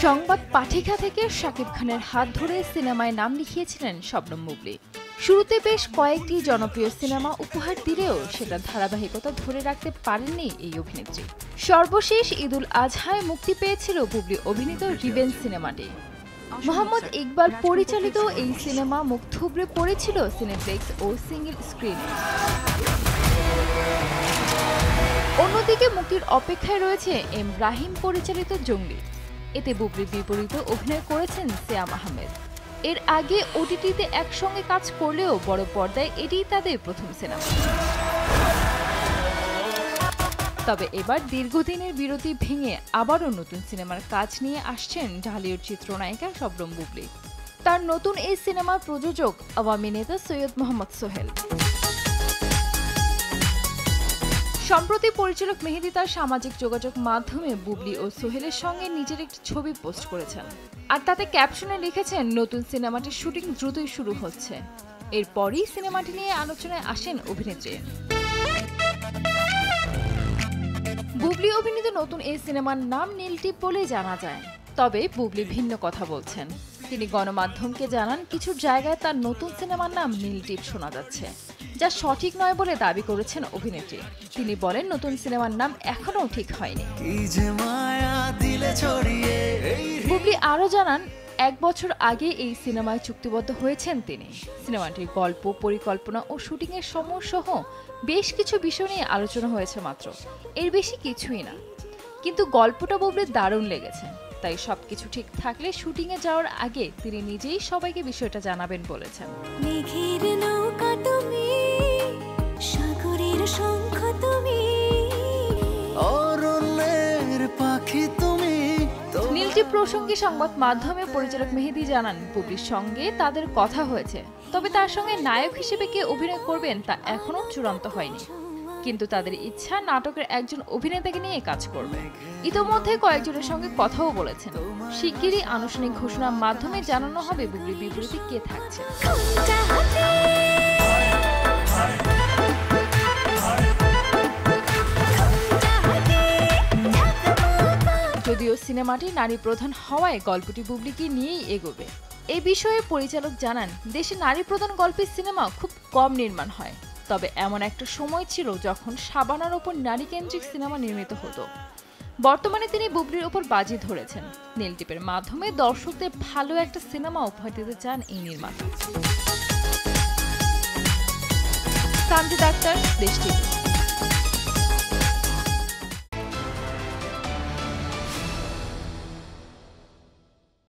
সংবাদ পাঠিকা থেকে শাকিব খানের হাত ধরে সিনেমায় নাম লিখিয়েছিলেন শবনম বুবলী। শুরুতে বেশ কয়েকটি জনপ্রিয় সিনেমা উপহার দিলেও সেটা ধারাবাহিকতা ধরে রাখতে পারেননি এই অভিনেত্রী। সর্বশেষ ঈদুল আজহায় মুক্তি পেয়েছিল বুবলী অভিনীত রিভেঞ্জ সিনেমাটি। মোহাম্মদ ইকবাল পরিচালিত এই সিনেমা মুখ থুবড়ে পড়েছিল সিনেপ্লেক্স ও সিঙ্গেল স্ক্রিনে। অন্যদিকে মুক্তির অপেক্ষায় রয়েছে এম রাহিম পরিচালিত জঙ্গলি। এতে বুবলীর বিপরীতে অভিনয় করেছেন সিয়াম আহমেদ। এর আগে ওটিটিতে একসঙ্গে কাজ করলেও বড় পর্দায় এটিই তাদের প্রথম সিনেমা। তবে এবার দীর্ঘদিনের বিরতি ভেঙে আবারও নতুন সিনেমার কাজ নিয়ে আসছেন ঢালিউড চিত্রনায়িকা শবনম বুবলী। তার নতুন এই সিনেমার প্রযোজক আওয়ামী নেতা সৈয়দ মোহাম্মদ সোহেল। সম্প্রতি পরিচালক মেহেদী তার সামাজিক যোগাযোগ মাধ্যমে বুবলী ও সোহেলের সঙ্গে নিজের একটি ছবি পোস্ট করেছেন, আর তাতে ক্যাপশনে লিখেছেন নতুন সিনেমাটির শুটিং দ্রুতই শুরু হচ্ছে। এরপরই সিনেমাটি নিয়ে আলোচনায় আসেন অভিনেত্রী। বুবলী অভিনীত নতুন এই সিনেমার নাম নীলটিপ বলে জানা যায়। তবে বুবলী ভিন্ন কথা বলছেন। তিনি গণমাধ্যমকে জানান কিছু জায়গায় তার নতুন সিনেমার নাম নীলটিপ শোনা যাচ্ছে, যা সঠিক নয় বলে দাবি করেছেন অভিনেত্রী। তিনি বলেন নতুন সিনেমার নাম এখনও ঠিক হয়নি। বুবলী আরও জানান 1 বছর আগে এই সিনেমায় চুক্তিবদ্ধ হয়েছেন তিনি। সিনেমাটির গল্প, পরিকল্পনা ও শুটিংয়ের সময় সহ বেশ কিছু বিষয় নিয়ে আলোচনা হয়েছে মাত্র, এর বেশি কিছুই না। কিন্তু গল্পটা বুবলীর দারুণ লেগেছে, তাই সবকিছু ঠিক থাকলে শুটিংয়ে যাওয়ার আগে তিনি নিজেই সবাইকে বিষয়টা জানাবেন বলেছেন। নীলটিপ প্রসঙ্গে সংবাদ মাধ্যমে পরিচালক মেহেদী জানান বুবলীর সঙ্গে তাদের কথা হয়েছে, তবে তার সঙ্গে নায়ক হিসেবে কে অভিনয় করবেন তা এখনও চূড়ান্ত হয়নি। কিন্তু তাদের ইচ্ছা নাটকের একজন অভিনেতাকে নিয়ে কাজ করবে। ইতোমধ্যে কয়েকজনের সঙ্গে কথাও বলেছেন। শিগগিরই আনুষ্ঠানিক ঘোষণার মাধ্যমে জানানো হবে বুবলীর বিপরীতে কে থাকছে। যদিও সিনেমাটি নারী প্রধান হওয়ায় গল্পটি বুবলীকে নিয়েই এগোবে। এ বিষয়ে পরিচালক জানান দেশে নারী প্রধান গল্পের সিনেমা খুব কম নির্মাণ হয়। তবে এমন একটা সময় ছিল যখন শাবানার ওপর নারীকেন্দ্রিক সিনেমা নির্মিত হতো। বর্তমানে তিনি বুবলীর ওপর বাজি ধরেছেন। নীলটিপের মাধ্যমে দর্শকদের ভালো একটা সিনেমা উপহার দিতে চান এই নির্মাতা। সানজিদ আক্তার, দেশ টিভি।